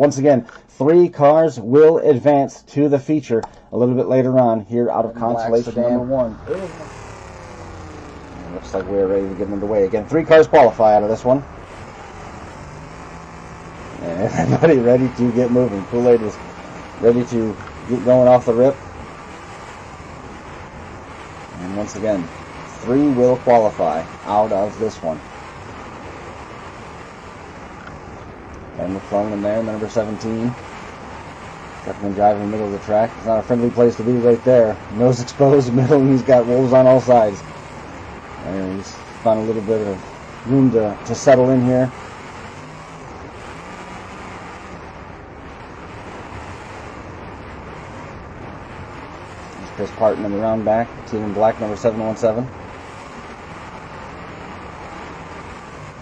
once again, 3 cars will advance to the feature a little bit later on here out of consolation number 1. It looks like we're ready to get underway. Again, 3 cars qualify out of this one. And everybody ready to get moving. Kool-Aid is ready to get going off the rip. And once again, 3 will qualify out of this one. And McClellan in there, number 17. Got him driving in the middle of the track. It's not a friendly place to be right there. Nose exposed, middle, and he's got wolves on all sides. And he's found a little bit of room to settle in here. There's Chris Partin in the round back. Team in black, number 717.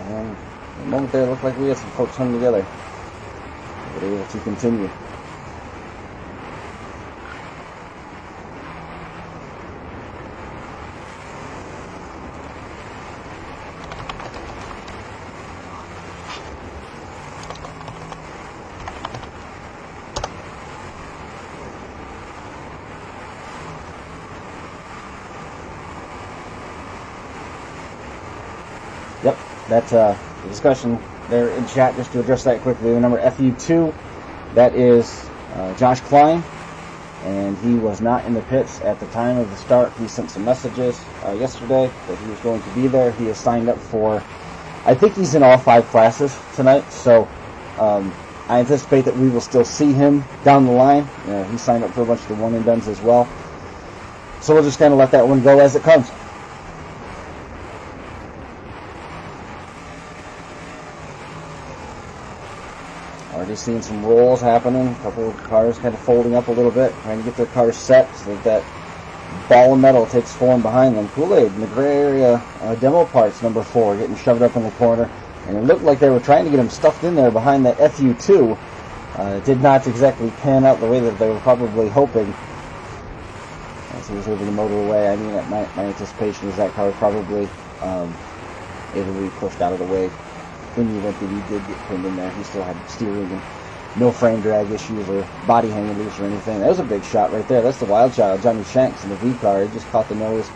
And for a moment there, it looked like we had some folks hung together. But able to continue. Yep, that's the discussion there in chat. Just to address that quickly, the number FU2, that is Josh Klein, and he was not in the pits at the time of the start. He sent some messages yesterday that he was going to be there. He has signed up for, I think he's in all 5 classes tonight, so I anticipate that we will still see him down the line. He signed up for a bunch of the one and dones as well, so we'll just kind of let that one go as it comes. Already seeing some rolls happening. A couple of cars kind of folding up a little bit, trying to get their cars set so that ball of metal takes form behind them. Kool-Aid in the gray area demo parts, number 4, getting shoved up in the corner. And it looked like they were trying to get him stuffed in there behind that FU2. It did not exactly pan out the way that they were probably hoping. As he was able to motor away, I mean, my anticipation is that car was probably able to be pushed out of the way. In the event that he did get pinned in there, he still had steering and no frame drag issues or body hanging loose or anything. That was a big shot right there. That's the wild shot of Johnny Shanks in the V car. He just caught the nose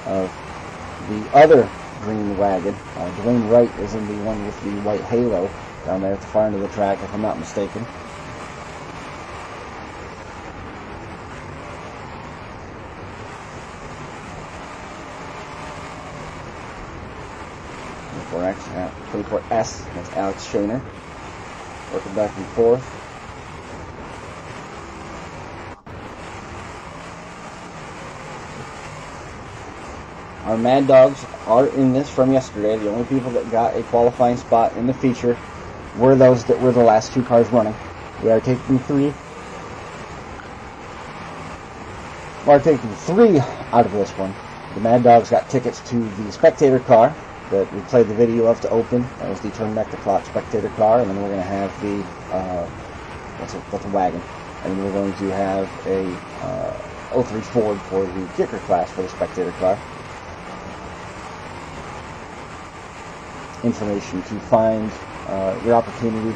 of the other green wagon. Dwayne Wright is in the one with the white halo down there at the far end of the track, if I'm not mistaken. Yeah, 24S, that's Alex Shaner, working back and forth. Our Mad Dogs are in this from yesterday. The only people that got a qualifying spot in the feature were those that were the last 2 cars running. We are taking 3. We are taking 3 out of this one. The Mad Dogs got tickets to the spectator car that we played the video of to open. That was the turn back the clock spectator car, and then we're going to have the what's a wagon, and then we're going to have a 03 Ford for the kicker class for the spectator car. Information to find your opportunity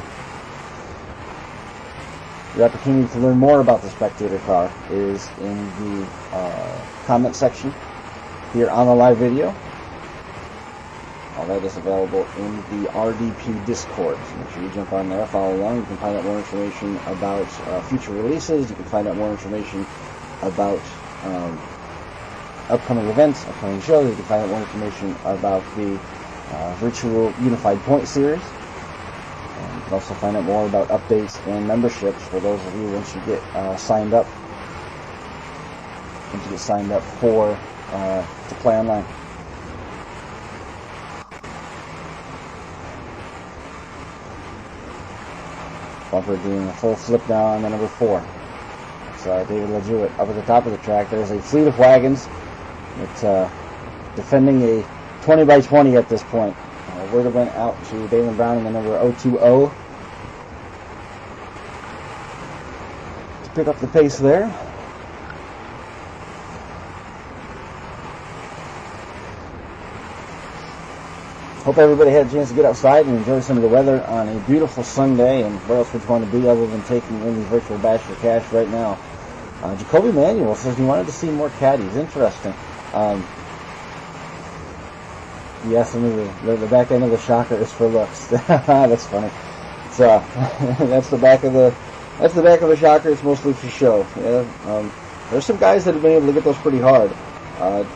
to learn more about the spectator car is in the comment section here on the live video. All that is available in the RDP Discord. So make sure you jump on there, follow along. You can find out more information about future releases. You can find out more information about upcoming events, upcoming shows. You can find out more information about the virtual Unified Point Series. And you can also find out more about updates and memberships for those of you once you get signed up. Once you get signed up for to play online. Bumper doing a full flip down on the number 4. It's David LaJewett up at the top of the track. There's a fleet of wagons. It's defending a 20 by 20 at this point. Word went out to Dalen Brown in the number 020 to pick up the pace there. Hope everybody had a chance to get outside and enjoy some of the weather on a beautiful Sunday. And where else would you want to be other than taking in the virtual bash for cash right now? Jacoby Manuel says he wanted to see more caddies. Interesting. Yes, the back end of the shocker is for looks. That's funny. So that's the back of the shocker. It's mostly for show. Yeah. There's some guys that have been able to get those pretty hard.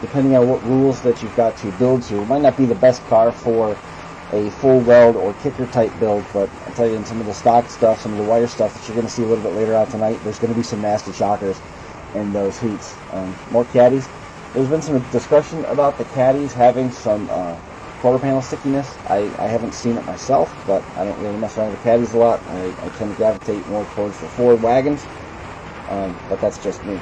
Depending on what rules that you've got to build to. It might not be the best car for a full weld or kicker type build, but I'll tell you, in some of the stock stuff, some of the wire stuff that you're going to see a little bit later on tonight, there's going to be some nasty shockers in those heats. More caddies. There's been some discussion about the caddies having some quarter panel stickiness. I haven't seen it myself, but I don't really mess around with caddies a lot. I tend to gravitate more towards the Ford wagons, but that's just me.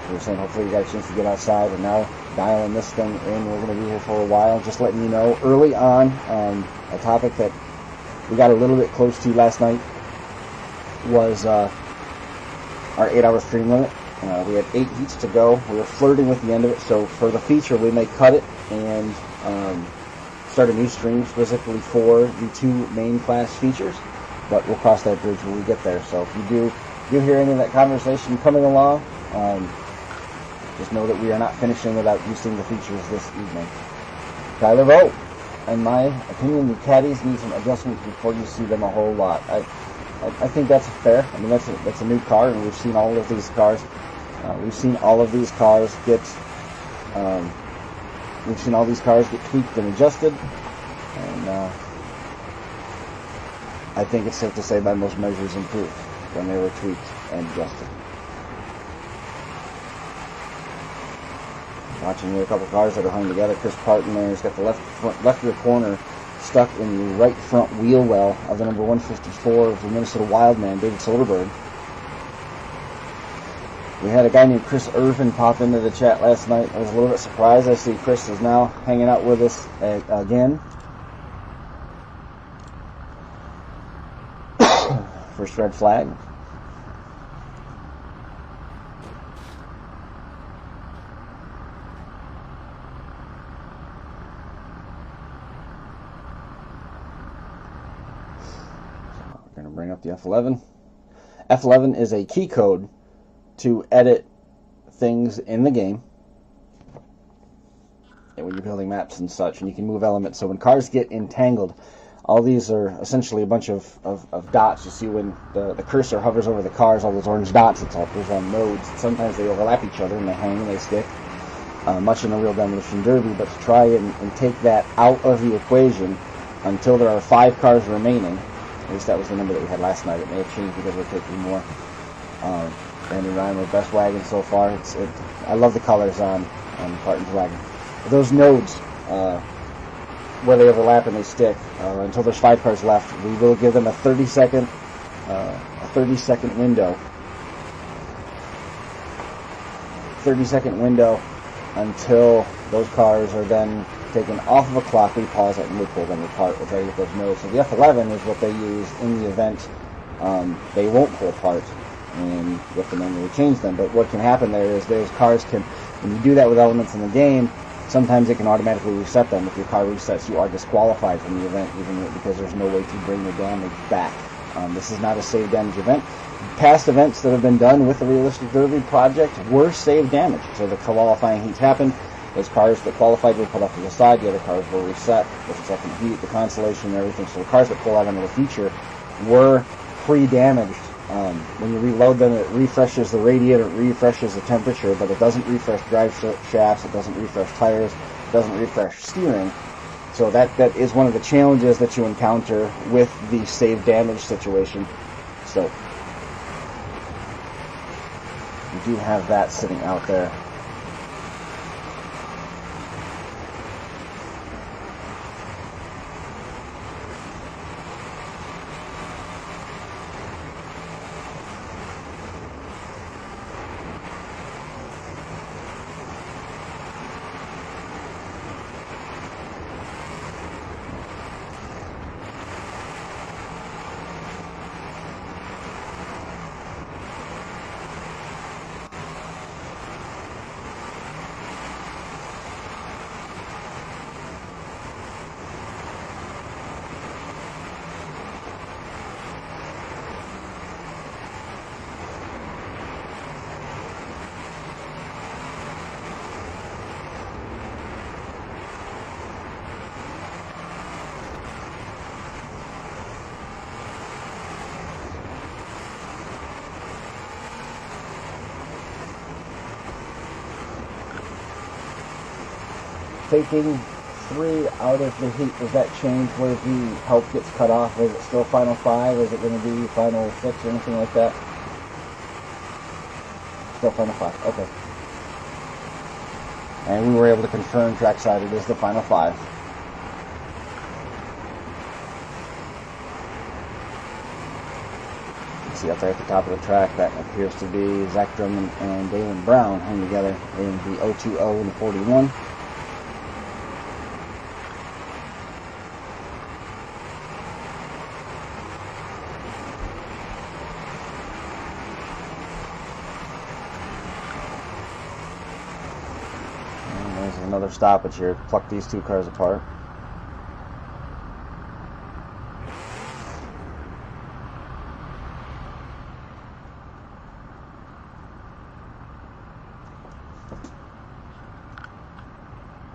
We were saying hopefully you got a chance to get outside, and now dialing this thing in. We're going to be here for a while. Just letting you know early on, a topic that we got a little bit close to last night was our 8-hour stream limit. We had 8 heats to go. We were flirting with the end of it, so for the feature we may cut it and start a new stream specifically for the 2 main class features, but we'll cross that bridge when we get there. So if you do hear any of that conversation coming along, just know that we are not finishing without you seeing the features this evening. Tyler Vogt, in my opinion, the caddies need some adjustments before you see them a whole lot. I think that's fair. I mean, that's a new car, and we've seen all of these cars. We've seen all these cars get tweaked and adjusted, and I think it's safe to say by most measures improved when they were tweaked and adjusted. Watching here a couple cars that are hung together. Chris Partin there has got the left rear corner stuck in the right front wheel well of the number 154 of the Minnesota Wildman, David Soderberg. We had a guy named Chris Irvin pop into the chat last night. I was a little bit surprised. I see Chris is now hanging out with us again. First red flag. Bring up the F11. F11 is a key code to edit things in the game, and when you're building maps and such, and you can move elements. So when cars get entangled, all these are essentially a bunch of dots. You see when the cursor hovers over the cars, all those orange dots, it's all those on nodes. Sometimes they overlap each other and they hang and they stick, much in the real demolition derby. But to try and take that out of the equation until there are 5 cars remaining. At least that was the number that we had last night. It may have changed because we're taking more. Brandon Reimer, best wagon so far. I love the colors on Partin's wagon. Those nodes, where they overlap and they stick, until there's 5 cars left, we will give them a 30-second window. 30-second window until those cars are then taken off of a clock. We pause it and we pull them apart. We'll try to get those nodes. So the F11 is what they use in the event they won't pull apart, and you have to manually change them. But what can happen there is those cars can, when you do that with elements in the game, sometimes it can automatically reset them. If your car resets, you are disqualified from the event, even because there's no way to bring the damage back. This is not a save damage event. Past events that have been done with the Realistic Derby project were save damage. So the qualifying heats happened. Those cars that qualified were put off to the side. The other cars were reset with the second heat, the consolation, and everything. So the cars that pull out into the feature were pre-damaged. When you reload them, it refreshes the radiator, it refreshes the temperature, but it doesn't refresh drive shafts, it doesn't refresh tires, it doesn't refresh steering. So that is one of the challenges that you encounter with the save damage situation. So you do have that sitting out there. taking 3 out of the heat, does that change where the help gets cut off? Is it still final 5? Is it going to be final 6 or anything like that? Still final 5. Okay. And we were able to confirm trackside it is the final 5. You can see up there at the top of the track, that appears to be Zach Drummond and Dalen Brown hanging together in the 020 and the 41. Another stoppage here. Pluck these 2 cars apart.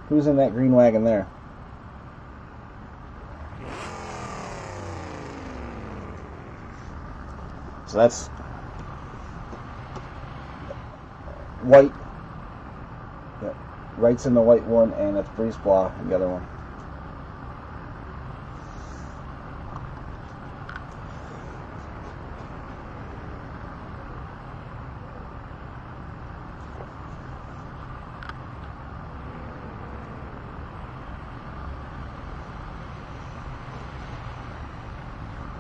Who's in that green wagon there? So that's white. Wright's in the white one, and that's Brisebois in the other one.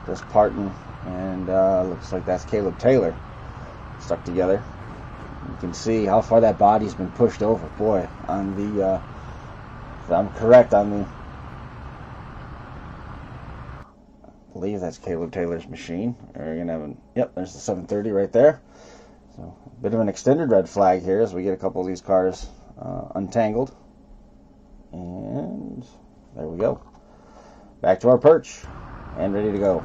This Partin, and looks like that's Caleb Taylor stuck together. You can see how far that body's been pushed over. Boy, on the, if I'm correct, on the, I believe that's Caleb Taylor's machine. We're going to have yep, there's the 730 right there. So, a bit of an extended red flag here as we get a couple of these cars untangled. And there we go. Back to our perch and ready to go.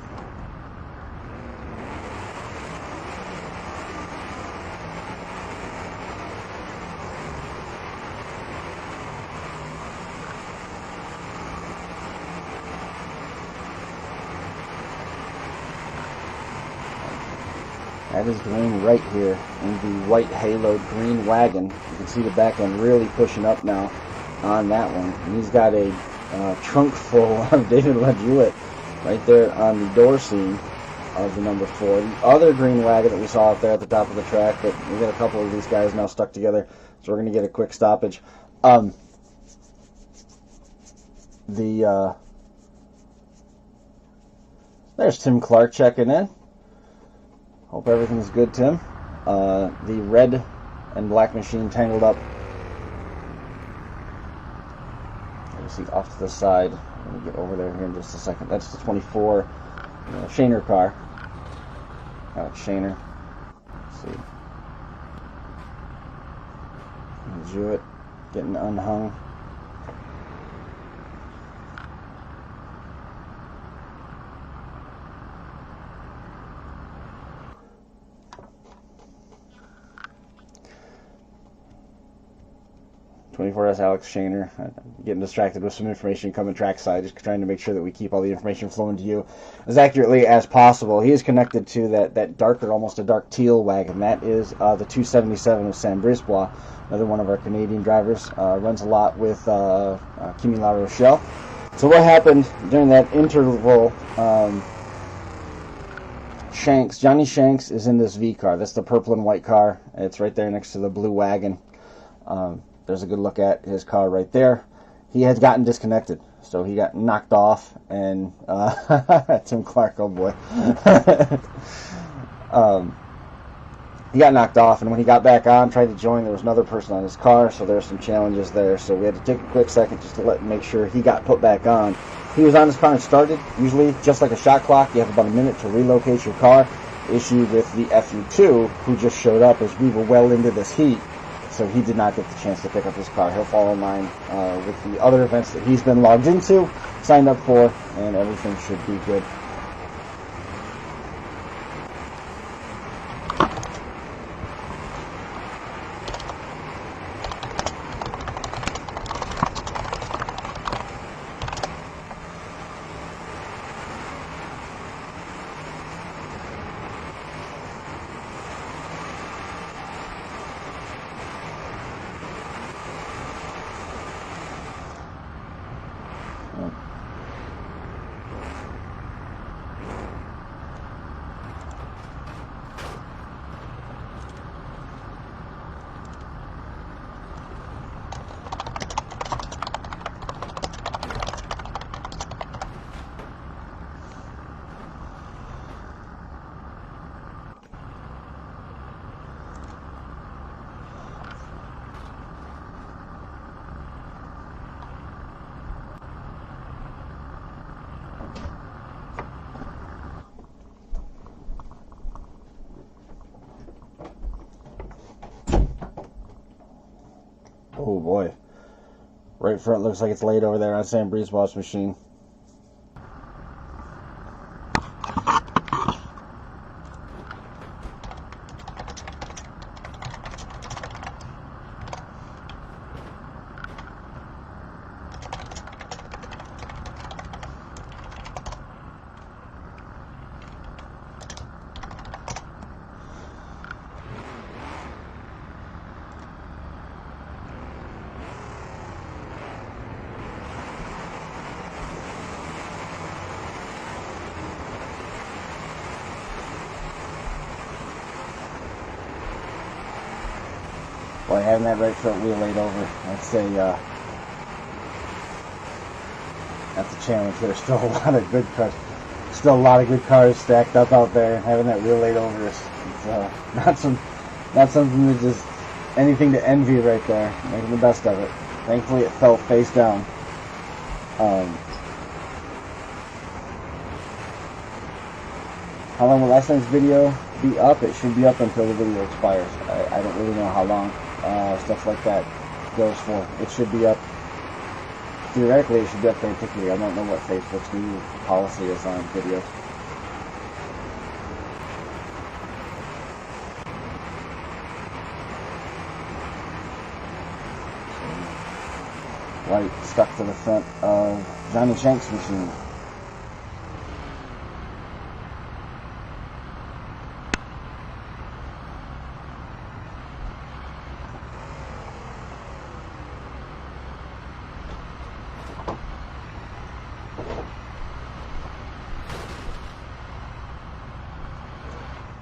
That is Dwayne Wright here in the white haloed green wagon. You can see the back end really pushing up now on that one. And he's got a trunk full of David LaJewitt right there on the door seam of the number 4. The other green wagon that we saw out there at the top of the track, but we got a couple of these guys now stuck together, so we're going to get a quick stoppage. There's Tim Clark checking in. Hope everything's good, Tim. The red and black machine tangled up. You see off to the side. Let me get over there here in just a second. That's the 24 Shaner car. Alex Shaner. Let's see. Jewett getting unhung. That's Alex Shaner. Getting distracted with some information coming trackside, just trying to make sure that we keep all the information flowing to you as accurately as possible. He is connected to that darker, almost a dark teal wagon. That is the 277 of Sam Brisebois, another one of our Canadian drivers. Runs a lot with Kimi La Rochelle. So what happened during that interval, Johnny Shanks is in this V car. That's the purple and white car. It's right there next to the blue wagon. There's a good look at his car right there. He had gotten disconnected, so he got knocked off, and Tim Clark, oh boy. He got knocked off, and when he got back on, tried to join, there was another person on his car, so there's some challenges there. So we had to take a quick second just to make sure he got put back on. He was on his car and started. Usually, just like a shot clock, you have about a minute to relocate your car. Issue with the FU2, who just showed up as we were well into this heat. So he did not get the chance to pick up his car. He'll fall in line with the other events that he's been logged into, signed up for, and everything should be good. Oh boy. Right front looks like it's laid over there on Sam Breeze wash machine. Boy, having that right front wheel laid over, I'd say that's a challenge. There's still a lot of good cars. Still a lot of good cars stacked up out there, and having that wheel laid over is not something to just anything to envy right there. Making the best of it. Thankfully, it fell face down. How long will last night's video be up? It should be up until the video expires. I don't really know how long stuff like that goes for. It should be up. Theoretically, it should be up very quickly. I don't know what Facebook's new policy is on videos. Light stuck to the front of Johnny Shank's machine.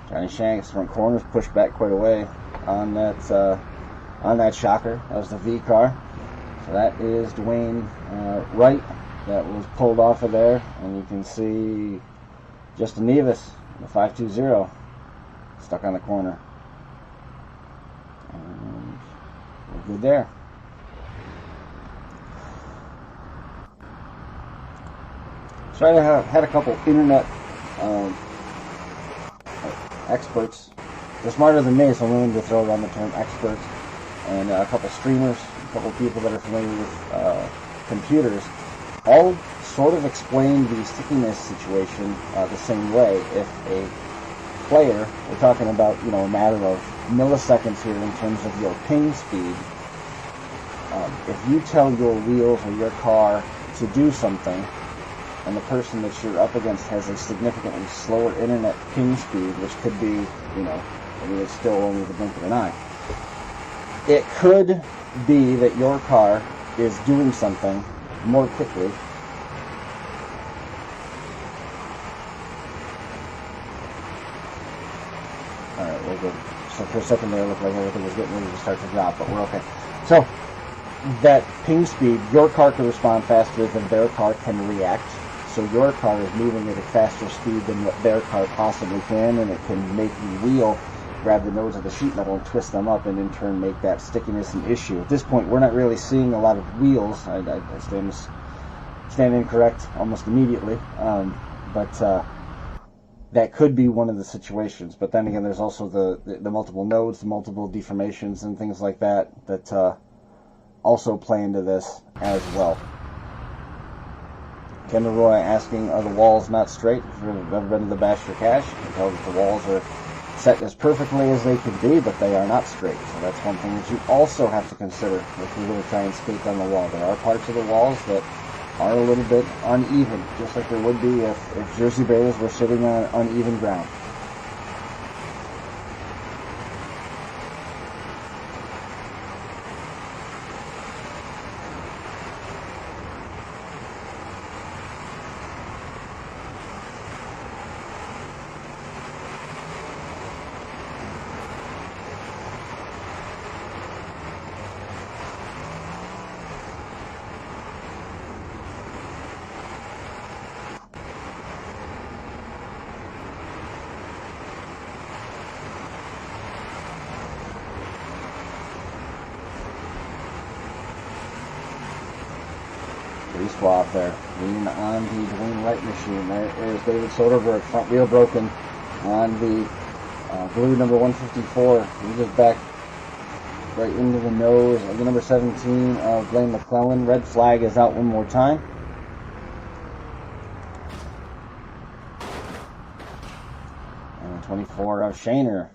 Johnny Shank's front corner's pushed back quite a way on that shocker. That was the V car. So that is Dwayne Wright that was pulled off of there, and you can see Justin Nevis, the 520, stuck on the corner. And we're good there. So I had a couple internet experts. They're smarter than me, so I'm willing to throw around the term experts. And a couple streamers, a couple people that are familiar with computers, all sort of explain the stickiness situation the same way. If a player, we're talking about, a matter of milliseconds here in terms of your ping speed, if you tell your wheels or your car to do something, and the person that you're up against has a significantly slower internet ping speed, which could be, it's still only the blink of an eye. It could be that your car is doing something more quickly. Alright, we're good. So for a second there, it looked like everything was getting ready to start to drop, but we're okay. So, that ping speed, your car can respond faster than their car can react. So your car is moving at a faster speed than what their car possibly can, and it can make the wheel grab the nose of the sheet metal and twist them up, and in turn make that stickiness an issue. At this point, we're not really seeing a lot of wheels. I stand incorrect almost immediately, but that could be one of the situations. But then again, there's also the multiple nodes, the multiple deformations, and things like that also play into this as well. Kendall Roy asking, are the walls not straight? If you've ever been to the Bash for Cash, you can tell that the walls are set as perfectly as they can be, but they are not straight. So that's one thing that you also have to consider if you're going to try and skate on the wall. There are parts of the walls that are a little bit uneven, just like there would be if Jersey Bears were sitting on uneven ground. Swap there. Lean on the Dwayne Wright machine. There is David Soderbergh, front wheel broken on the blue number 154. He just back right into the nose of the number 17 of Blaine McClellan. Red flag is out one more time. And 24 of Shaner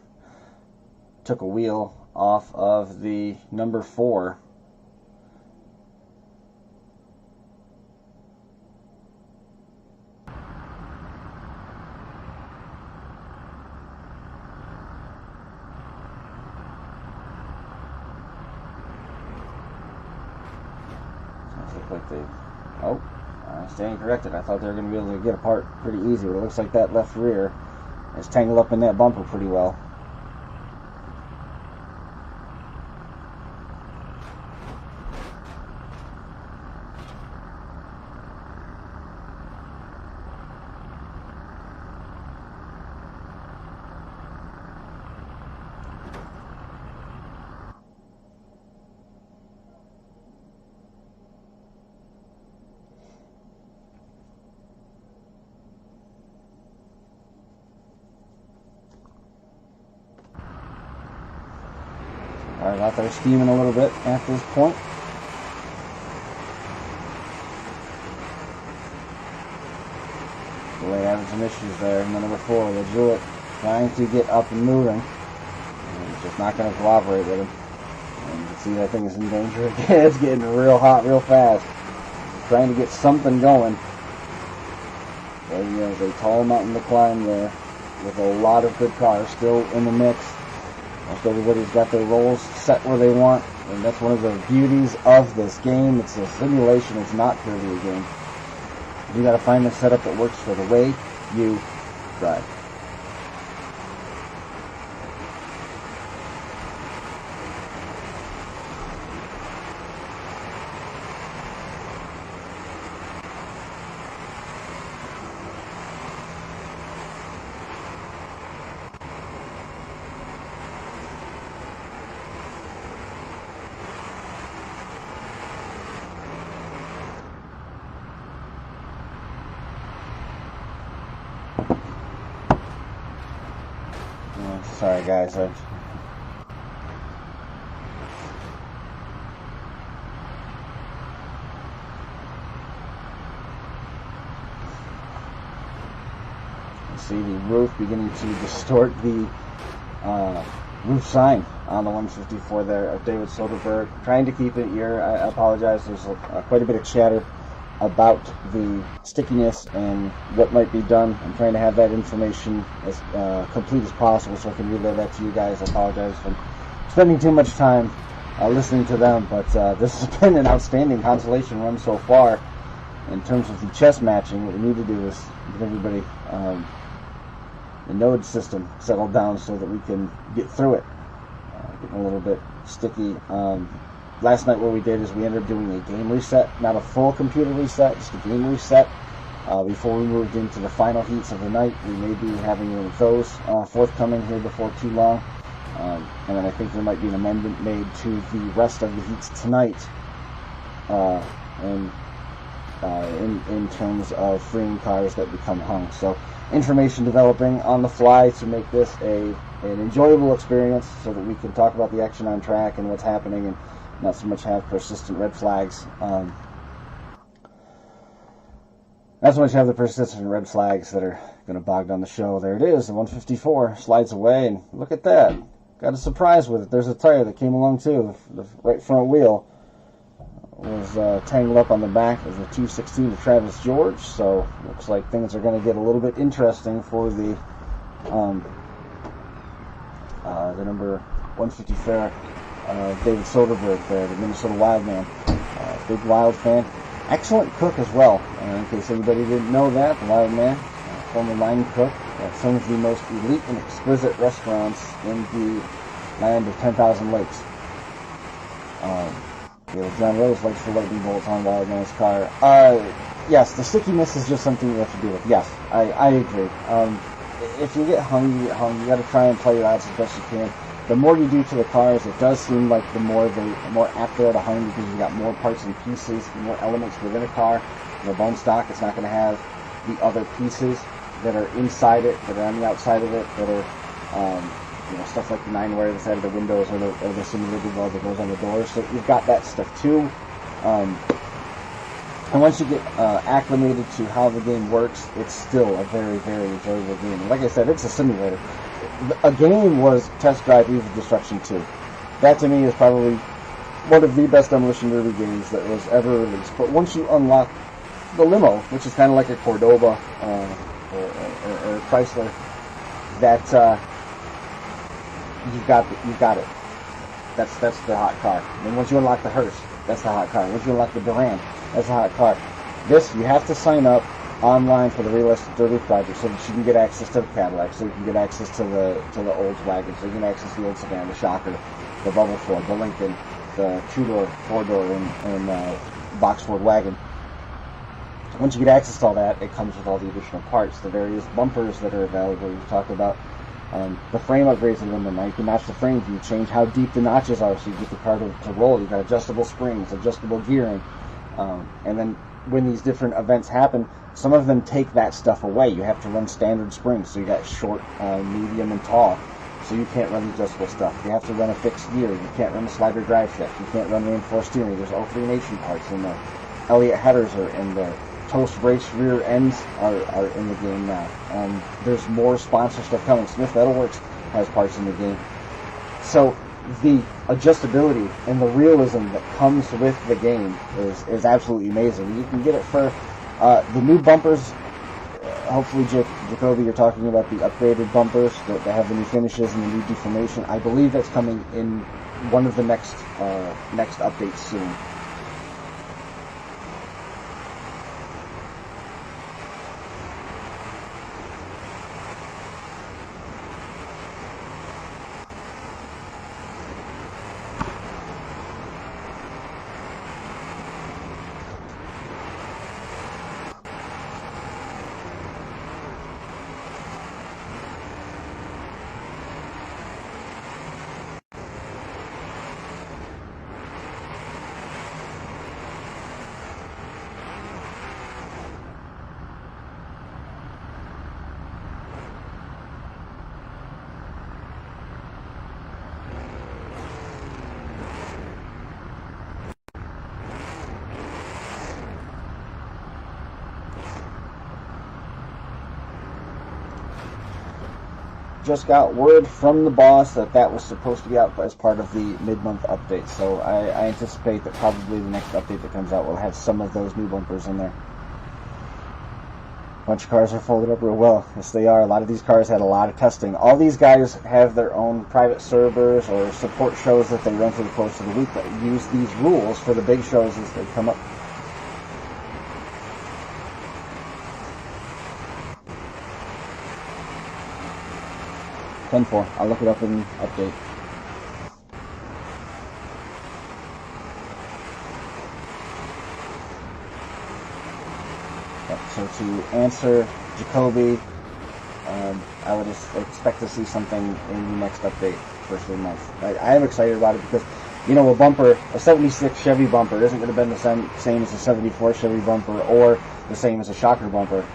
took a wheel off of the number 4. Like they, I stand corrected. I thought they were going to be able to get apart pretty easy, but it looks like that left rear is tangled up in that bumper pretty well. Alright, out there steaming a little bit at this point. Delay having some issues there. And the number 4, the Jewett, trying to get up and moving. And just not going to cooperate with him. And you can see that thing is in danger again. It's getting real hot real fast. Trying to get something going. But there's a tall mountain to climb there with a lot of good cars still in the mix. Most everybody's got their roles set where they want, and that's one of the beauties of this game. It's a simulation, it's not purely a game. You gotta find a setup that works for the way you drive. Sorry guys, you see the roof beginning to distort the roof sign on the 154 there of David Soderbergh. Trying to keep it here. I apologize, there's quite a bit of chatter about the stickiness and what might be done. I'm trying to have that information as complete as possible so I can relay that to you guys. I apologize for spending too much time listening to them, but this has been an outstanding consolation run so far in terms of the chess matching. What we need to do is get everybody the node system settled down so that we can get through it. Getting a little bit sticky. Last night what we did is we ended up doing a game reset, not a full computer reset, just a game reset. Before we moved into the final heats of the night, we may be having one of those forthcoming here before too long. And then I think there might be an amendment made to the rest of the heats tonight in terms of freeing cars that become hung. So information developing on the fly to make this an enjoyable experience so that we can talk about the action on track and what's happening and not so much have persistent red flags. Not so much have the persistent red flags that are going to bog down the show. There it is, the 154 slides away, and look at that. Got a surprise with it. There's a tire that came along too. The right front wheel was tangled up on the back of the 216 to Travis George, so looks like things are going to get a little bit interesting for the number 154 David Soderbergh there, the Minnesota Wildman. Big Wild fan. Excellent cook as well. In case anybody didn't know that, the Wildman, former line cook at some of the most elite and exquisite restaurants in the land of 10,000 lakes. John Rose likes the lightning bolts on Wildman's car. Yes, the stickiness is just something you have to deal with. Yes, I agree. If you get hung, you get hung. You got to try and play your odds as best you can. The more you do to the cars, it does seem like the more apt they are to hung because you got more parts and pieces, more elements within a car. In a bone stock, it's not going to have the other pieces that are inside it, that are on the outside of it, that are you know, stuff like the 9-wire on the side of the windows, or the simulated weld that goes on the doors. So you've got that stuff too. And once you get acclimated to how the game works, it's still a very, very enjoyable game. And like I said, it's a simulator. A game was Test Drive Eve of Destruction 2. That to me is probably one of the best Demolition Derby games that was ever released. But once you unlock the limo, which is kind of like a Cordoba or a Chrysler, that you've got it. That's the hot car. And once you unlock the hearse, that's the hot car. Once you unlock the Duran, that's the hot car. This, you have to sign up online for the Realistic Derby project so that you can get access to the Cadillac, so you can get access to the Oldswagen, so you can access the old sedan, the Shocker, the Bubble Ford, the Lincoln, the 2-door, 4-door, and box Ford wagon. Once you get access to all that, it comes with all the additional parts, the various bumpers that are available. You talked about the frame upgrades in them. Now you can notch the frames. You change how deep the notches are so you get the car to roll. You've got adjustable springs, adjustable gearing. And then when these different events happen, some of them take that stuff away. You have to run standard springs. So you got short, medium, and tall. So you can't run the adjustable stuff. You have to run a fixed gear. You can't run a slider drive shaft. You can't run reinforced steering. There's all-3 Nation parts in there. Elliott headers are in there. Toast race rear ends are in the game now. There's more sponsor stuff coming. Smith Metalworks has parts in the game. So the adjustability and the realism that comes with the game is absolutely amazing. You can get it for the new bumpers. Hopefully, Jacoby, you're talking about the upgraded bumpers that have the new finishes and the new deformation. I believe that's coming in one of the next updates soon. Just got word from the boss that was supposed to be out as part of the mid-month update. So I anticipate that probably the next update that comes out will have some of those new bumpers in there. A bunch of cars are folded up real well. Yes, they are. A lot of these cars had a lot of testing. All these guys have their own private servers or support shows that they run through the course of the week that use these rules for the big shows as they come up. I'll look it up in update. So to answer Jacoby, I would expect to see something in the next update, first of the month. I am excited about it because, you know, a 76 Chevy bumper isn't going to be the same as a 74 Chevy bumper or the same as a Shocker bumper.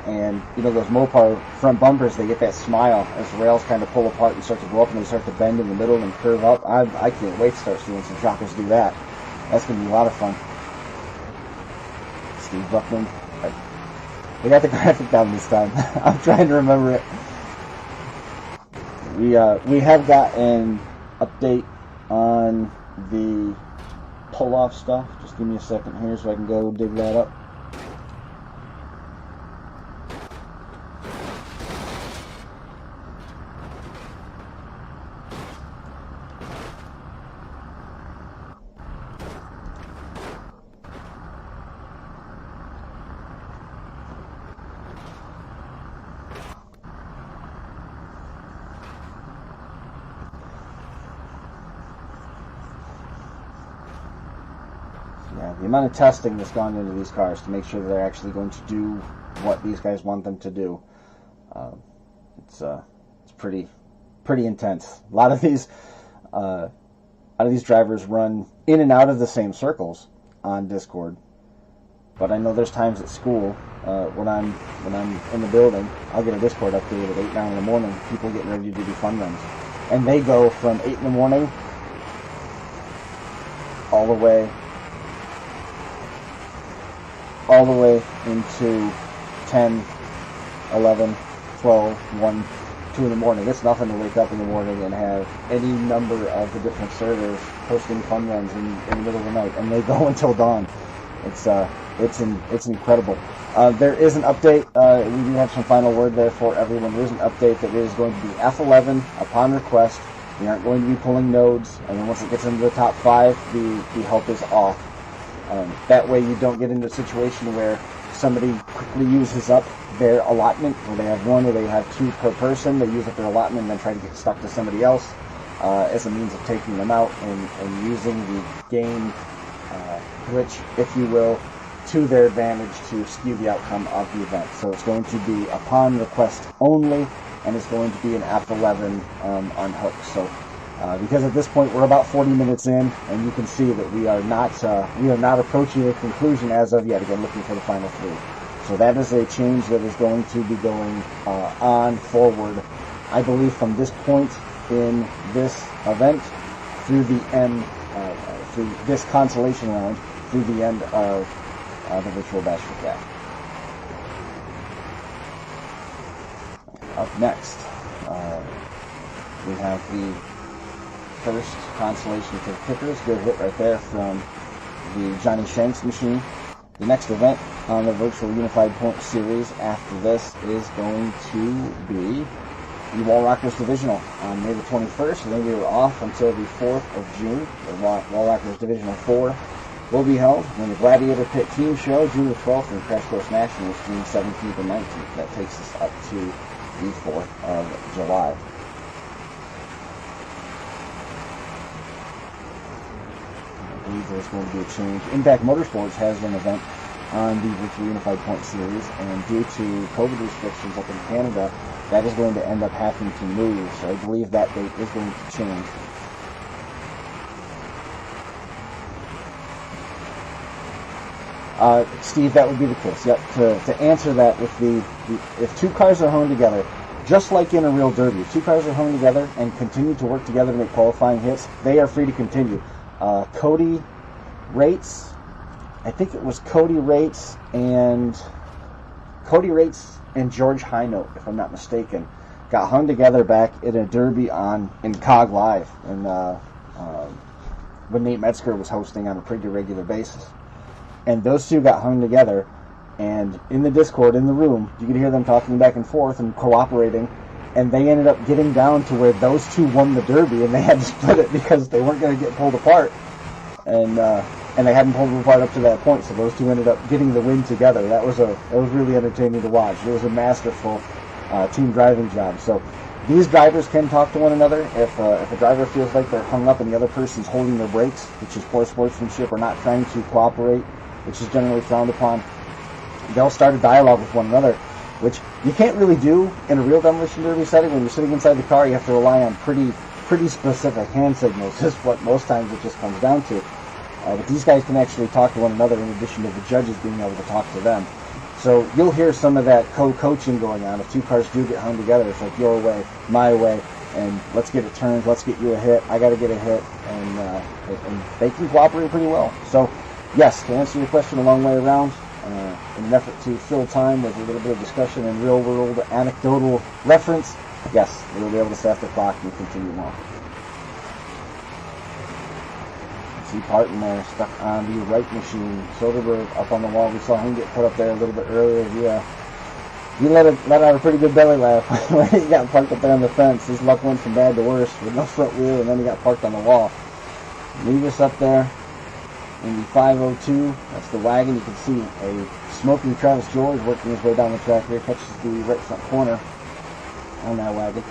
And, you know, those Mopar front bumpers, they get that smile as the rails kind of pull apart and start to go up and they start to bend in the middle and curve up. I can't wait to start seeing some Shockers do that. That's going to be a lot of fun. Steve Buckman. We got the graphic down this time. I'm trying to remember it. We have got an update on the pull-off stuff. Just give me a second here so I can go dig that up. Yeah, the amount of testing that's gone into these cars to make sure that they're actually going to do what these guys want them to do. It's pretty intense. A lot of these drivers run in and out of the same circles on Discord. But I know there's times at school when I'm in the building, I'll get a Discord update at 8, 9 in the morning. People getting ready to do fun runs, and they go from 8 in the morning all the way into 10, 11, 12, 1, 2 in the morning. It's nothing to wake up in the morning and have any number of the different servers hosting fun runs in the middle of the night, and they go until dawn. It's incredible. There is an update. We do have some final word there for everyone. There is an update that is going to be F11 upon request. We aren't going to be pulling nodes, and then once it gets into the top 5, the help is off. That way you don't get into a situation where somebody quickly uses up their allotment, where they have 1 or they have 2 per person. They use up their allotment and then try to get stuck to somebody else as a means of taking them out and using the game glitch, if you will, to their advantage to skew the outcome of the event. So it's going to be upon request only, and it's going to be an F11 unhooked. So because at this point we're about 40 minutes in, and you can see that we are not approaching a conclusion as of yet. Again, looking for the final 3. So that is a change that is going to be going on forward, I believe, from this point in this event through the end, through this consolation round, through the end of the Virtual Bash for Cat. Up next, we have the first consolation for the Pickers. Good hit right there from the Johnny Shanks machine. The next event on the Virtual Unified Point Series after this is going to be the Wall Rockers Divisional on May the 21st, and then we were off until the 4th of June. The Wall Rockers Divisional 4 will be held. And then the Gladiator Pit Team Show, June the 12th, and Crash Course Nationals, June 17th and 19th. That takes us up to the 4th of July. I believe there's going to be a change. Impact Motorsports has an event on the Virtual Unified Point Series, and due to COVID restrictions up in Canada, that is going to end up having to move. So I believe that date is going to change. Steve, that would be the case. Yep. To answer that, if 2 cars are hung together, just like in a real derby, if 2 cars are hung together and continue to work together to make qualifying hits, they are free to continue. Cody Rates, I think it was Cody Rates and George Highnote, if I'm not mistaken, got hung together back in a derby in COG Live, and when Nate Metzger was hosting on a pretty regular basis. And those 2 got hung together, and in the Discord, in the room, you could hear them talking back and forth and cooperating, and they ended up getting down to where those 2 won the derby, and they had to split it because they weren't going to get pulled apart, and they hadn't pulled them apart up to that point, so those 2 ended up getting the win together. That was really entertaining to watch. It was a masterful team driving job. So these drivers can talk to one another. If a driver feels like they're hung up and the other person's holding their brakes, which is poor sportsmanship, or not trying to cooperate, which is generally frowned upon, they'll start a dialogue with one another, which you can't really do in a real demolition derby setting. When you're sitting inside the car, you have to rely on pretty specific hand signals. Is what most times it just comes down to. But these guys can actually talk to one another in addition to the judges being able to talk to them. So you'll hear some of that co-coaching going on. If 2 cars do get hung together, it's like your way, my way, and let's get it turned, let's get you a hit, I got to get a hit, and they can cooperate pretty well. So yes, to answer your question a long way around, in an effort to fill time with a little bit of discussion and real-world anecdotal reference, yes, we'll be able to start the clock and continue on. See Partin there, stuck on the right machine. Soderbergh up on the wall. We saw him get put up there a little bit earlier. He let out a pretty good belly laugh when he got parked up there on the fence. His luck went from bad to worse with no front wheel, and then he got parked on the wall. Leave us up there in the 502. That's the wagon. You can see a smoking Travis George working his way down the track here. Catches the right front corner on that wagon.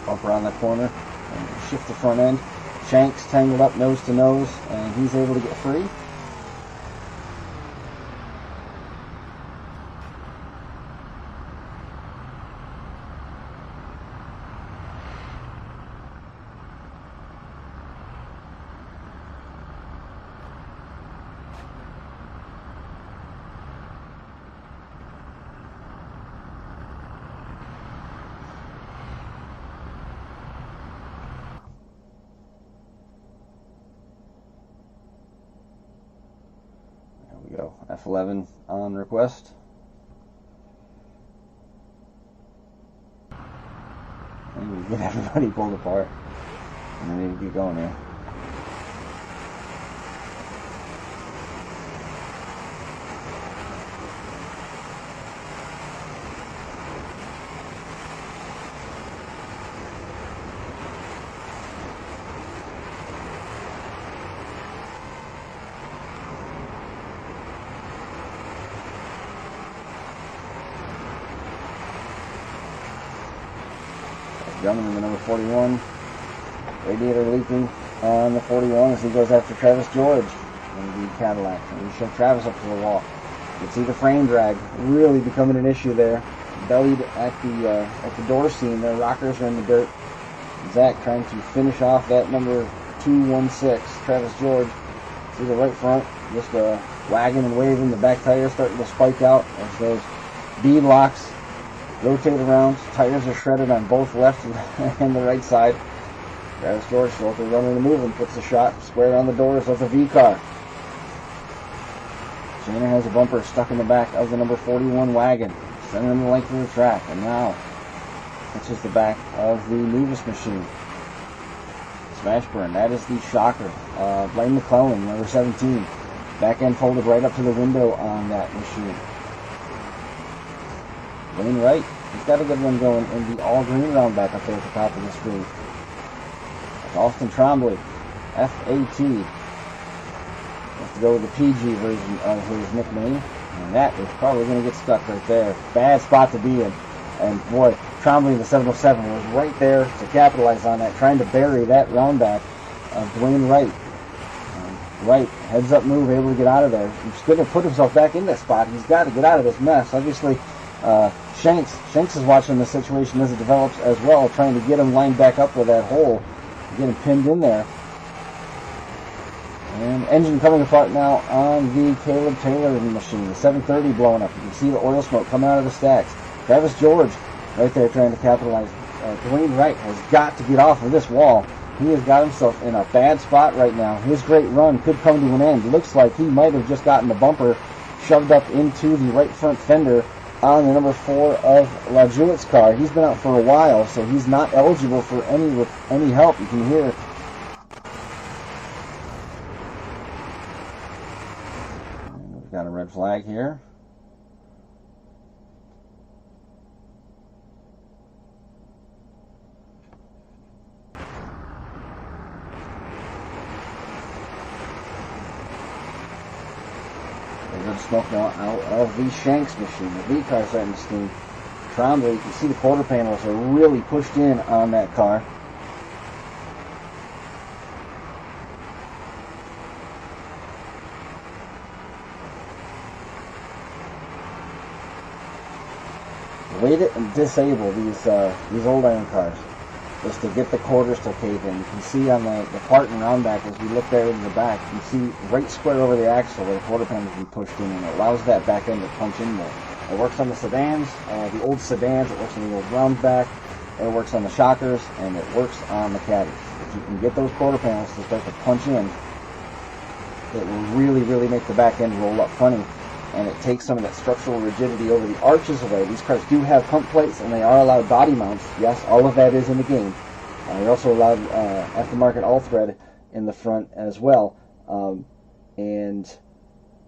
Bumper on that corner. And shift the front end. Shanks tangled up nose to nose, and he's able to get free. go F11 on request. And we get everybody pulled apart. And then we get going here. Jumping in the number 41. Radiator leaking on the 41 as he goes after Travis George in the Cadillac. And we shove Travis up to the wall. You can see the frame drag really becoming an issue there. Bellied at the door seam. Their rockers are in the dirt. Zach trying to finish off that number 216. Travis George. See the right front just wagging and waving. The back tires starting to spike out as those bead locks rotate around. Tires are shredded on both left and the right side. Travis George slowly running and moving, puts the shot square on the doors of the V car. Shayna has a bumper stuck in the back of the number 41 wagon, sending him the length of the track, and now this is the back of the Nevis machine. Smash burn, that is the shocker. Blaine McClellan, number 17, back end folded right up to the window on that machine. Wayne Wright, he's got a good one going in the all-green round back up there at the top of the screen. Austin Trombley, FAT. Let's go with the PG version of his nickname. And that is probably going to get stuck right there. Bad spot to be in. And boy, Trombley in the 707 was right there to capitalize on that, trying to bury that round back of Dwayne Wright. Wright, heads up move, able to get out of there. He's going to put himself back in that spot. He's got to get out of this mess. Obviously, Shanks is watching the situation as it develops as well, trying to get him lined back up with that hole, get him pinned in there. And engine coming apart now on the Caleb Taylor machine. The 730 blowing up. You can see the oil smoke coming out of the stacks. Travis George right there trying to capitalize. Dwayne Wright has got to get off of this wall. He has got himself in a bad spot right now. His great run could come to an end. Looks like he might have just gotten the bumper shoved up into the right front fender on the number 4 of LaJewett's car. He's been out for a while, so he's not eligible for any help. You can hear we've got a red flag here. There's good smoke now out of the Shanks machine. The V car starting to steam. Trombley, you can see the quarter panels are really pushed in on that car. The way to disable these old iron cars is to get the quarters to cave in. You can see on the Partin round back, as we look there in the back, you can see right square over the axle where the quarter panels be pushed in, and it allows that back end to punch in more. It works on the sedans, the old sedans, it works on the old round back, it works on the shockers, and it works on the caddies. If you can get those quarter panels to start to punch in, it will really, really make the back end roll up funny, and it takes some of that structural rigidity over the arches away. These cars do have pump plates, and they are allowed body mounts. Yes, all of that is in the game. They're also allowed aftermarket all-thread in the front as well. And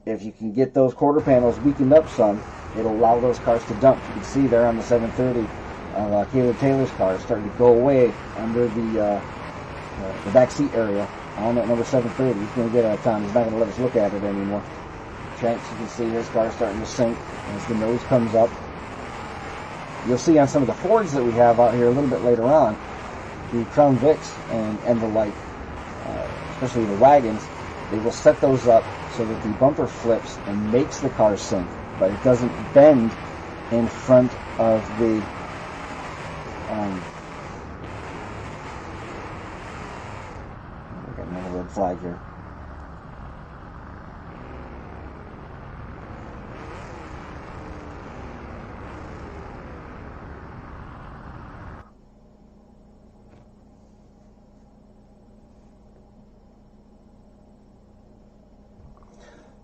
if you can get those quarter panels weakened up some, it'll allow those cars to dump. You can see there on the 730, Caleb Taylor's car is starting to go away under the back seat area on that number 730. He's going to get out of time. He's not going to let us look at it anymore. Shanks, you can see his car starting to sink as the nose comes up. You'll see on some of the Fords that we have out here a little bit later on, the Crown Vics and the like, especially the wagons, they will set those up so that the bumper flips and makes the car sink, but it doesn't bend in front of the we got another red flag here.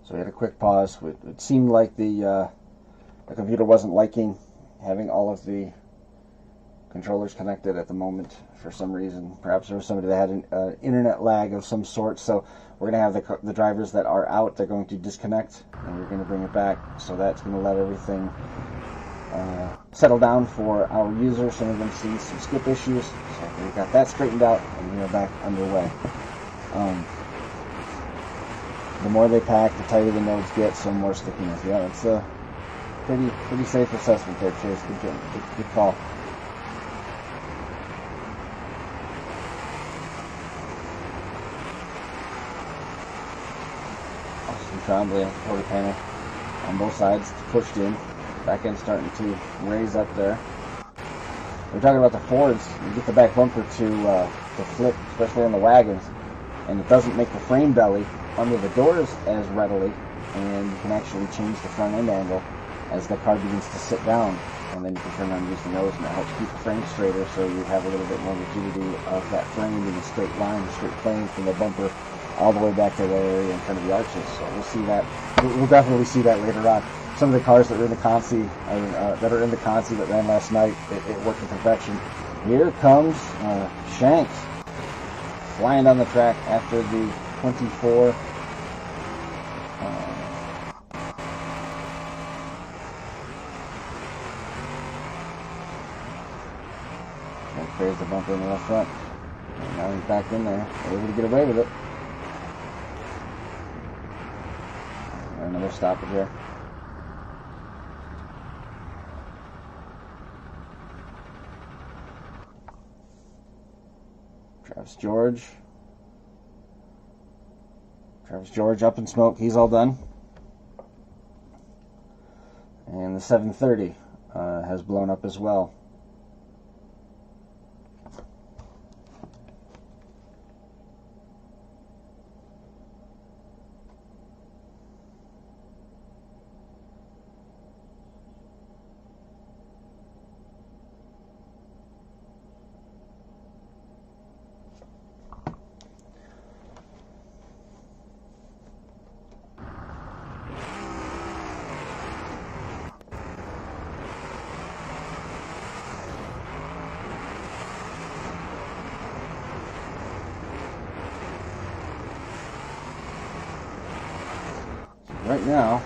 So we had a quick pause. It seemed like the computer wasn't liking having all of the controllers connected at the moment for some reason. Perhaps there was somebody that had an internet lag of some sort. So we're going to have the drivers that are out, they're going to disconnect, and we're going to bring it back. So that's going to let everything settle down for our users. Some of them see some skip issues. So we got that straightened out, and we are back underway. The more they pack, the tighter the nodes get, so more stickiness. Yeah, it's a pretty safe assessment there, Chase. Good call. Austin Trombley has the quarter panel on both sides pushed in. Back end starting to raise up there. We're talking about the Fords. You get the back bumper to flip, especially on the wagons, and it doesn't make the frame belly under the doors as readily, and you can actually change the front end angle as the car begins to sit down, and then you can turn around and use the nose, and it helps keep the frame straighter, so you have a little bit more rigidity of that frame in a straight line, a straight plane from the bumper all the way back to the area in front of the arches. So we'll see that. We'll definitely see that later on. Some of the cars that are in the Consi, that ran last night, it worked to perfection. Here comes Shanks flying down the track after the 24. Clears the bumper in the left front. And now he's back in there, able to get away with it. Another stoppage here. Travis George up in smoke. He's all done. And the 730 has blown up as well. Right now,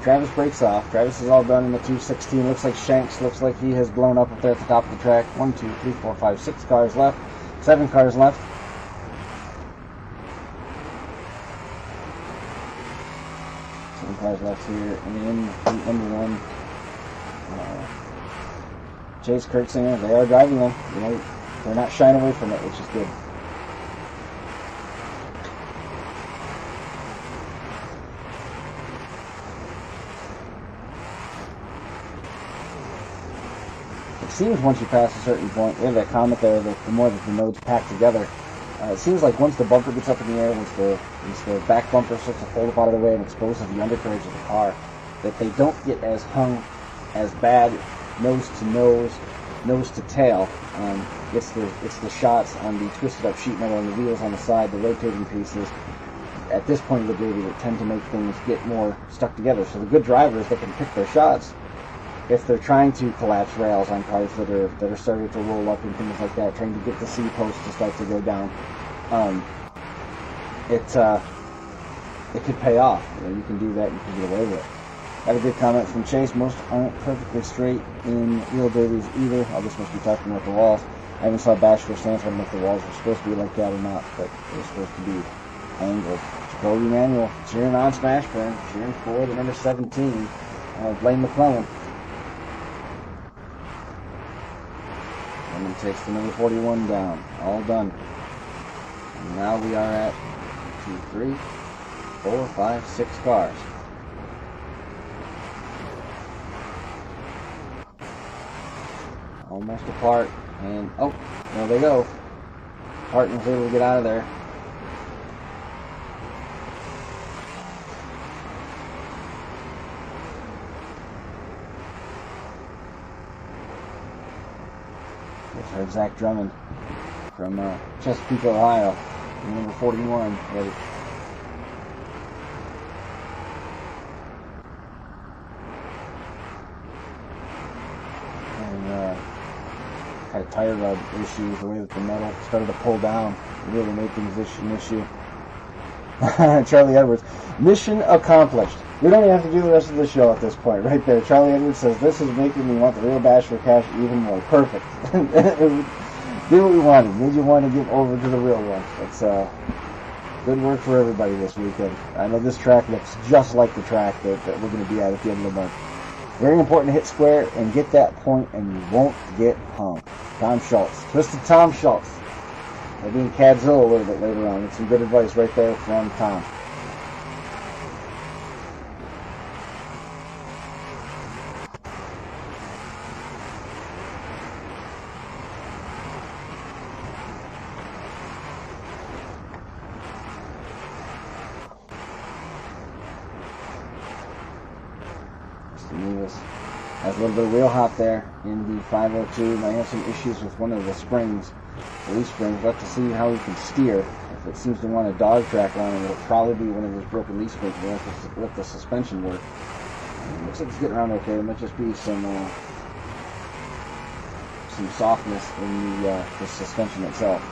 Travis breaks off. Travis is all done in the 216. Looks like Shanks looks like he has blown up there at the top of the track. 1, 2, 3, 4, 5, 6 cars left. 7 cars left. Cars left here in number 1. Chase Kurtzinger, they are driving them. You know, they're not shying away from it, which is good. It seems once you pass a certain point, we have that comment there that the more that the nodes pack together, it seems like once the bumper gets up in the air, once the back bumper starts to fold up out of the way and exposes the undercarriage of the car, that they don't get as hung as bad nose to nose, nose to tail. It's the shots on the twisted up sheet metal and the wheels on the side, the rotating pieces, at this point of the baby, that tend to make things get more stuck together. So the good drivers, they can pick their shots if they're trying to collapse rails on cars that are starting to roll up and things like that, trying to get the C-post to start to go down. It could pay off. You know, you can do that, you can get away with it. Got a good comment from Chase. Most aren't perfectly straight in real derbies either. I just must be talking about the walls. I even saw Bashford stance. I don't know if the walls were supposed to be like that or not, but they were supposed to be angled. Jacoby Manuel cheering on Smashburn, cheering for the number 17, Blaine McClellan. And then takes the number 41 down. All done. And now we are at 2, 3, 4, 5, 6 cars. Almost apart, and oh, there they go. Partin was able to get out of there. There's our Zach Drummond from Chesapeake, Ohio, number 41. had tire rub issues, the way that the metal started to pull down. It really made things an issue. Charlie Edwards, mission accomplished. We don't even have to do the rest of the show at this point. Right there, Charlie Edwards says, this is making me want the real Bash for Cash even more. Perfect. Did what we wanted. Made you want to get over to the real one. It's good work for everybody this weekend. I know this track looks just like the track that we're going to be at the end of the month. Very important to hit square and get that point, and you won't get hung. Tom Schultz. Twisted Tom Schultz. They're being Cadzilla a little bit later on. It's some good advice right there from Tom. Has a little bit of wheel hop there in the 502. Might have some issues with one of the springs, the leaf springs. We'll have to see how he can steer. If it seems to want a dog track on him, it'll probably be one of those broken leaf springs. We'll have to let the suspension work. Looks like it's getting around okay. There might just be some softness in the suspension itself.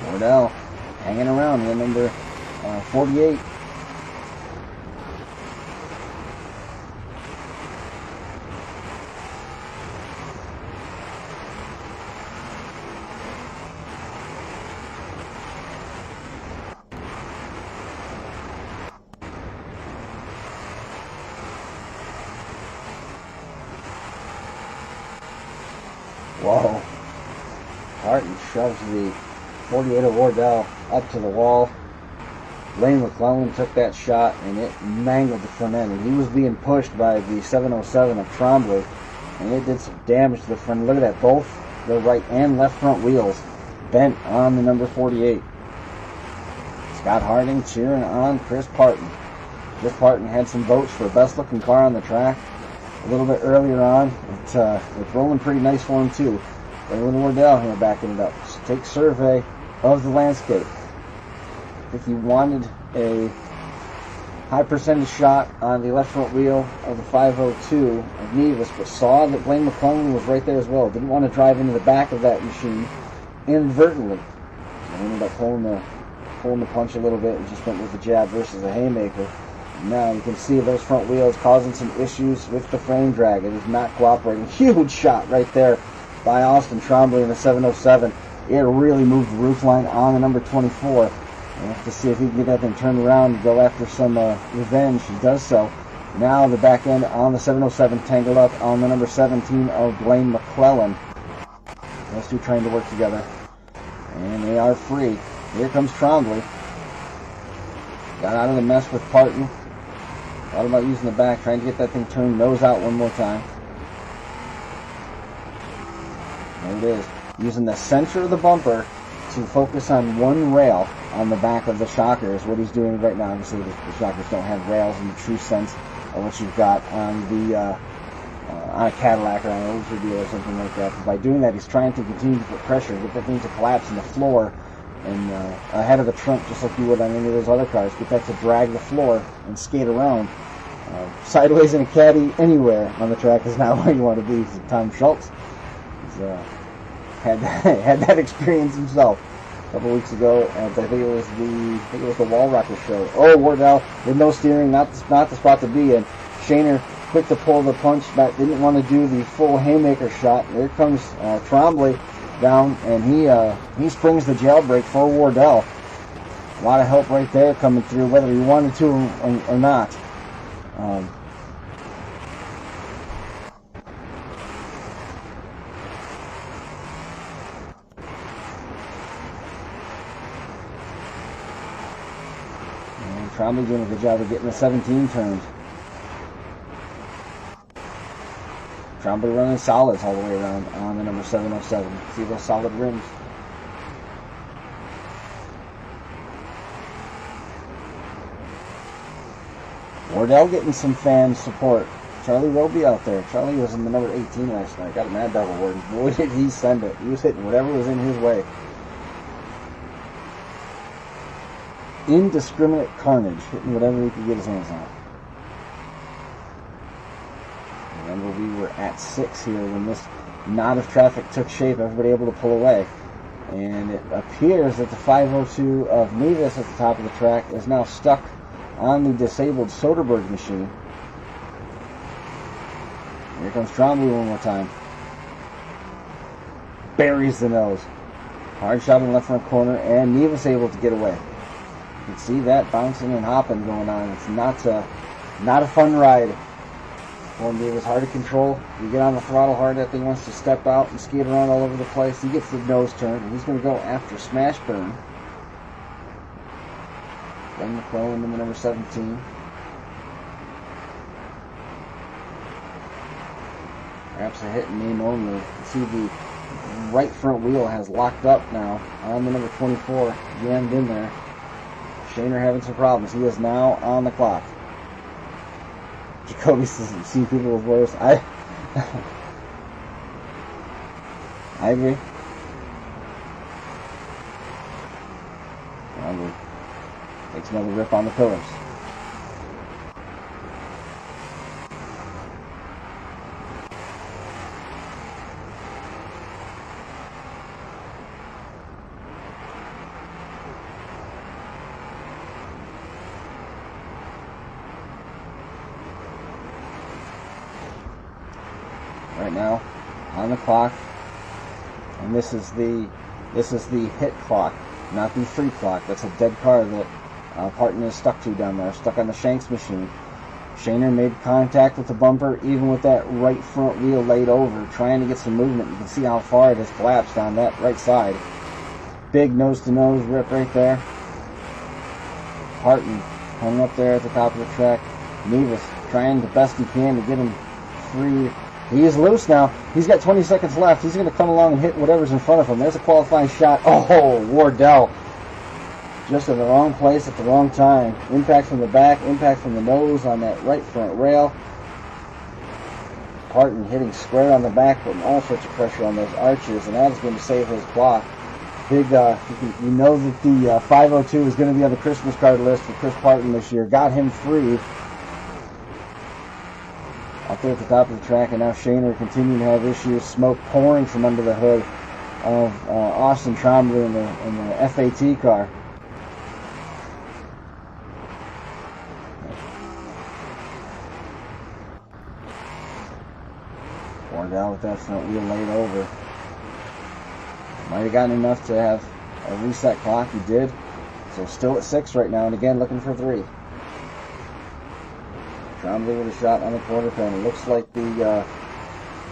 Wardell hanging around in number 48. Whoa. Partin shoves the 48 of Wardell up to the wall. Lane McClellan took that shot and it mangled the front end. And he was being pushed by the 707 of Trombley, and it did some damage to the front end. Look at that, both the right and left front wheels bent on the number 48. Scott Harding cheering on Chris Partin. Chris Partin had some votes for best looking car on the track a little bit earlier on. It's rolling pretty nice for him too. But with Wardell here backing it up. So take survey of the landscape. I think he wanted a high percentage shot on the left front wheel of the 502 of Nevis, but saw that Blaine McClellan was right there as well. Didn't want to drive into the back of that machine inadvertently. So he ended up pulling the punch a little bit and just went with the jab versus the haymaker. Now you can see those front wheels causing some issues with the frame drag. It is not cooperating. Huge shot right there by Austin Trombley in the 707. It really moved the roofline on the number 24. We'll have to see if he can get that thing turned around and go after some revenge. He does so. Now the back end on the 707 tangled up on the number 17 of Blaine McClellan. Those two trying to work together. And they are free. Here comes Trombley. Got out of the mess with Partin. Thought about using the back, trying to get that thing turned nose out one more time. There it is. Using the center of the bumper to focus on one rail on the back of the shocker is what he's doing right now. Obviously, the shockers don't have rails in the true sense of what you've got on the on a Cadillac or on an Oldsmobile or something like that. But by doing that, he's trying to continue to put pressure, get that thing to collapse in the floor and ahead of the trunk, just like you would on any of those other cars. Get that to drag the floor and skate around. Sideways in a caddy anywhere on the track is not where you want to be. So Tom Schultz had that experience himself a couple weeks ago, and I think it was the Wall Rocker show. Oh, Wardell with no steering, not the spot to be in. Shaner quick to pull the punch back, didn't want to do the full haymaker shot. There comes Trombley down, and he springs the jailbreak for Wardell. A lot of help right there coming through, whether he wanted to or not. Trombley doing a good job of getting the 17 turned. Trombley running solids all the way around on the number 707. See those solid rims. Wardell getting some fan support. Charlie Roby out there. Charlie was in the number 18 last night. Got a Mad Dog award. Boy, did he send it. He was hitting whatever was in his way. indiscriminate carnage, hitting whatever he could get his hands on. Remember, we were at 6 here when this knot of traffic took shape, everybody able to pull away. And it appears that the 502 of Nevis at the top of the track is now stuck on the disabled Soderbergh machine. Here comes Trombley one more time. Buries the nose. Hard shot in the left front corner, and Nevis able to get away. You can see that bouncing and hopping going on. It's not a fun ride. One Nevis hard to control. You get on the throttle hard, that thing wants to step out and skate around all over the place. He gets the nose turned, and he's going to go after Smashburn. Glenn McClellan, number 17. Perhaps a hit and knee normally. You can see the right front wheel has locked up now on the number 24, jammed in there. Shaner having some problems. He is now on the clock. Jacoby says he's seen people with worse. I agree. Takes another rip on the pillars. Right now, on the clock, and this is the hit clock, not the free clock. That's a dead car that Partin is stuck to down there, stuck on the Shanks machine. Shaner made contact with the bumper, even with that right front wheel laid over, trying to get some movement. You can see how far it has collapsed on that right side. Big nose-to-nose rip right there. Partin hung up there at the top of the track. Nevis trying the best he can to get him free. He is loose now. He's got 20 seconds left. He's going to come along and hit whatever's in front of him. There's a qualifying shot. Oh, Wardell. Just in the wrong place at the wrong time. Impact from the back, impact from the nose on that right front rail. Partin hitting square on the back, putting all sorts of pressure on those arches, and that is going to save his clock. Big, you know that the 502 is going to be on the Christmas card list for Chris Partin this year. Got him free out there at the top of the track, and now Shaner continuing to have issues. Smoke pouring from under the hood of Austin Trombley in the FAT car. Pouring down with that front wheel laid over. Might have gotten enough to have a reset clock. He did. So still at 6 right now, and again looking for 3. Trombley with a shot on the quarter panel. Looks like the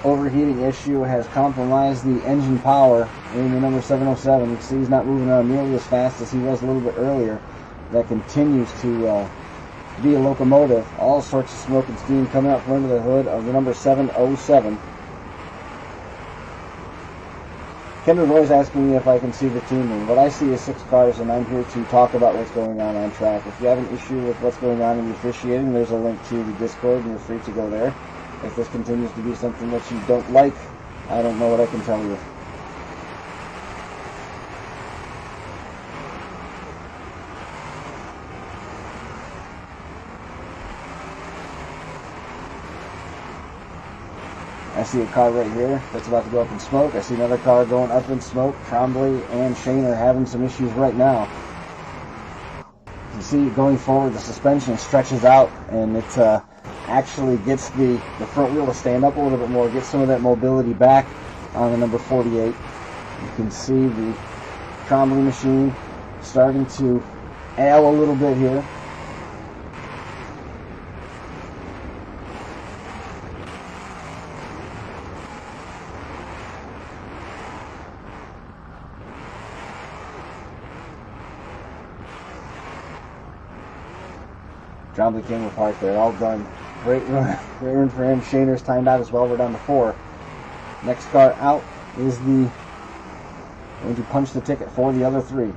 overheating issue has compromised the engine power in the number 707. You can see he's not moving around nearly as fast as he was a little bit earlier. That continues to be a locomotive. All sorts of smoke and steam coming out from under the hood of the number 707. Kendra Roy's asking me if I can see the team room. What I see is 6 cars, and I'm here to talk about what's going on track. If you have an issue with what's going on in the officiating, there's a link to the Discord, and you're free to go there. If this continues to be something that you don't like, I don't know what I can tell you. I see a car right here that's about to go up in smoke. I see another car going up in smoke. Trombley and Shane are having some issues right now. You see, going forward, the suspension stretches out, and it actually gets the front wheel to stand up a little bit more, get some of that mobility back on the number 48. You can see the Trombley machine starting to ail a little bit here. Trombley came apart there, all done. Great run for him. Shaner's timed out as well. We're down to 4. Next car out is going to punch the ticket for the other 3.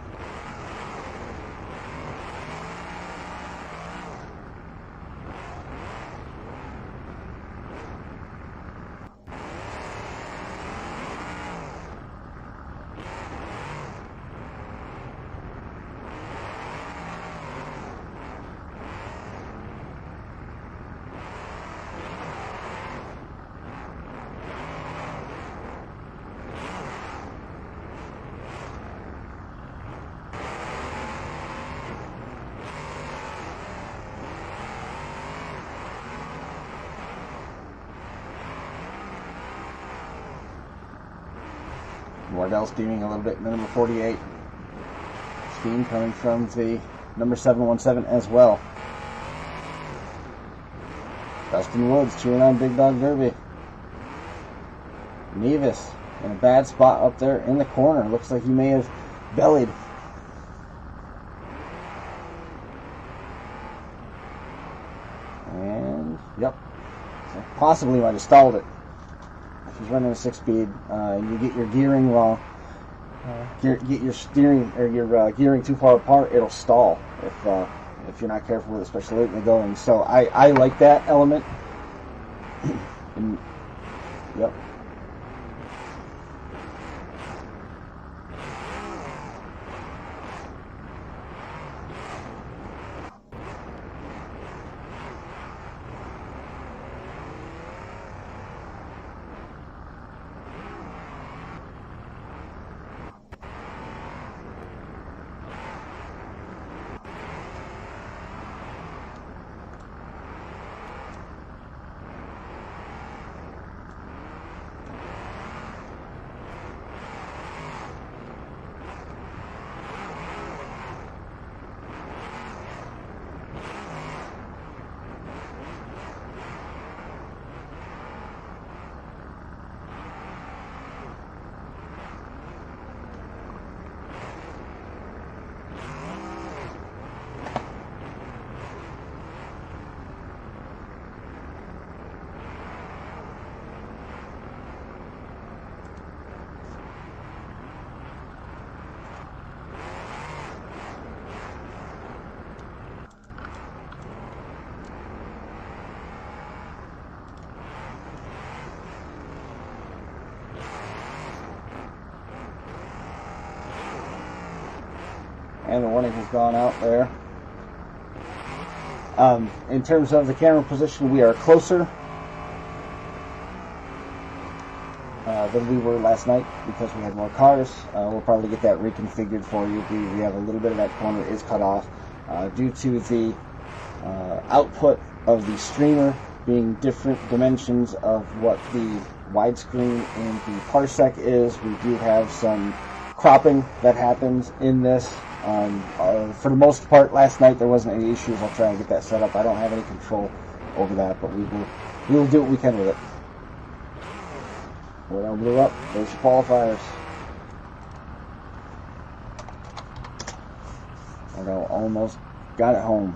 Wardell steaming a little bit in the number 48. Steam coming from the number 717 as well. Dustin Woods cheering on Big Dog Derby. Nevis in a bad spot up there in the corner. Looks like he may have bellied. And, yep. So possibly might have stalled it. If he's running a 6-speed and you get your gearing wrong, get your steering or your gearing too far apart, it'll stall if you're not careful with it, especially late in the going. So I like that element. And, yep. And the warning has gone out there. In terms of the camera position, we are closer than we were last night because we had more cars. We'll probably get that reconfigured for you. We have a little bit of that corner is cut off due to the output of the streamer being different dimensions of what the widescreen and the parsec is. We do have some cropping that happens in this. For the most part, last night there wasn't any issues. I'll try and get that set up. I don't have any control over that, but we will do what we can with it. Well, blew up. There's your qualifiers. I almost got it home.